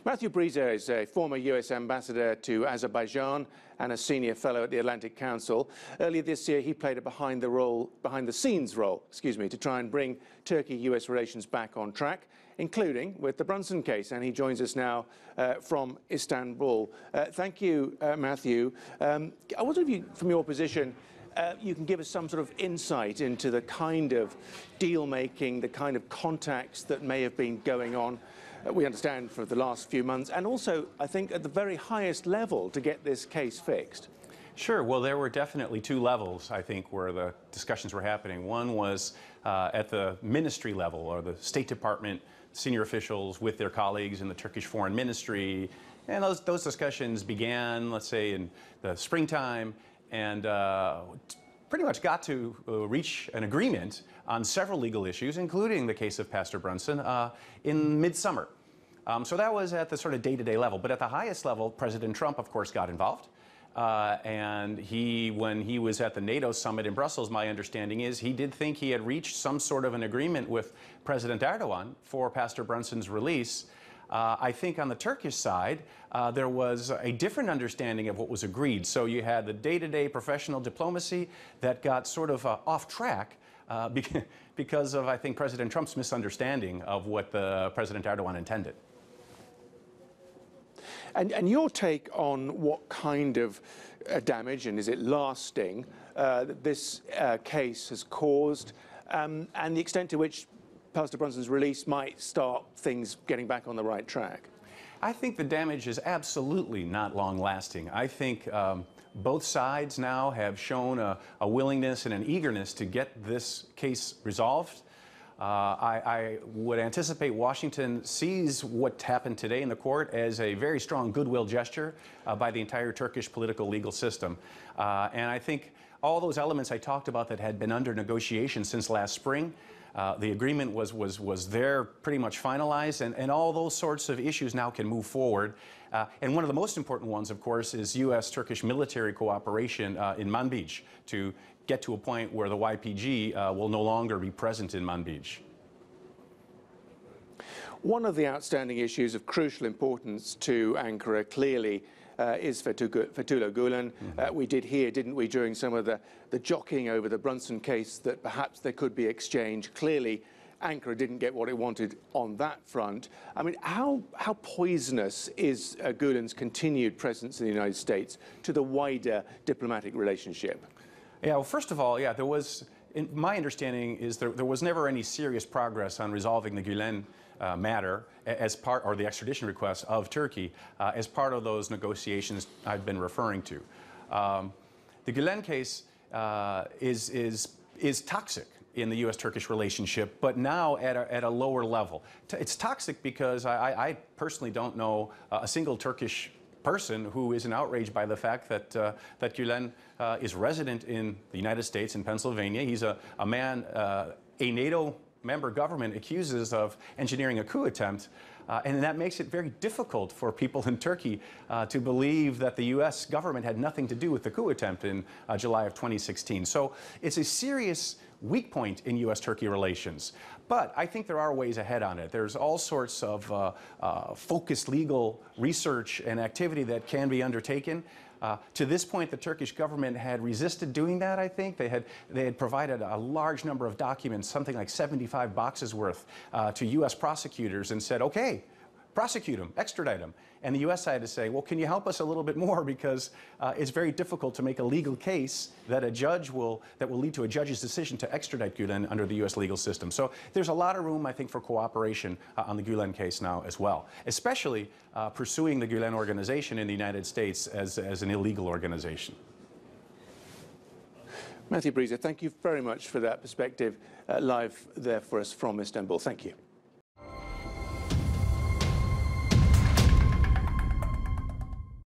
Matthew Bryza is a former US ambassador to Azerbaijan and a senior fellow at the Atlantic Council. Earlier this year, he played a behind-the-scenes role, to try and bring Turkey-US relations back on track, including with the Brunson case. And he joins us now from Istanbul. Thank you, Matthew. I wonder if you, from your position, you can give us some sort of insight into the kind of deal-making, the kind of contacts that may have been going on, we understand, for the last few months, and also, I think, at the very highest level to get this case fixed. Sure. Well, there were definitely two levels, I think, where the discussions were happening. One was at the ministry level, or the State Department senior officials with their colleagues in the Turkish Foreign Ministry. And those discussions began, let's say, in the springtime, and pretty much got to reach an agreement on several legal issues, including the case of Pastor Brunson, in midsummer. So that was at the sort of day-to-day level. But at the highest level, President Trump, of course, got involved. And when he was at the NATO summit in Brussels, my understanding is he did think he had reached some sort of an agreement with President Erdogan for Pastor Brunson's release. I think on the Turkish side, there was a different understanding of what was agreed. So you had the day-to-day professional diplomacy that got sort of off track because of, I think, President Trump's misunderstanding of what President Erdogan intended. And your take on what kind of damage, and is it lasting, that this case has caused, and the extent to which Pastor Brunson's release might start things getting back on the right track? I think the damage is absolutely not long-lasting. I think both sides now have shown a willingness and an eagerness to get this case resolved. I would anticipate Washington sees what happened today in the court as a very strong goodwill gesture by the entire Turkish political legal system. And I think all those elements I talked about that had been under negotiation since last spring, the agreement was there pretty much finalized, and all those sorts of issues now can move forward. And one of the most important ones, of course, is U.S.-Turkish military cooperation in Manbij to get to a point where the YPG will no longer be present in Manbij. One of the outstanding issues of crucial importance to Ankara, clearly, is Fethullah Gulen. We did hear, didn't we, during some of the jockeying over the Brunson case, that perhaps there could be exchange. Clearly, Ankara didn't get what it wanted on that front. I mean, how poisonous is Gulen's continued presence in the United States to the wider diplomatic relationship? Yeah, well, first of all, yeah, my understanding is there was never any serious progress on resolving the Gulen matter as part, or the extradition request of Turkey, as part of those negotiations I've been referring to. The Gulen case is toxic in the U.S.-Turkish relationship, but now at a lower level. It's toxic because I personally don't know a single Turkish person who isn't outraged by the fact that Gulen is resident in the United States, in Pennsylvania. He's a man a NATO member government accuses of engineering a coup attempt, and that makes it very difficult for people in Turkey to believe that the U.S. government had nothing to do with the coup attempt in July of 2016. So it's a serious weak point in U.S.-Turkey relations. But I think there are ways ahead on it. There's all sorts of focused legal research and activity that can be undertaken. To this point, the Turkish government had resisted doing that, I think. They had provided a large number of documents, something like 75 boxes worth, to U.S. prosecutors and said, okay, prosecute them, extradite them. And the U.S. side to say, well, can you help us a little bit more, because it's very difficult to make a legal case that that will lead to a judge's decision to extradite Gulen under the U.S. legal system. So there's a lot of room, I think, for cooperation on the Gulen case now as well, especially pursuing the Gulen organization in the United States as an illegal organization. Matthew Bryza, thank you very much for that perspective live there for us from Istanbul. Thank you.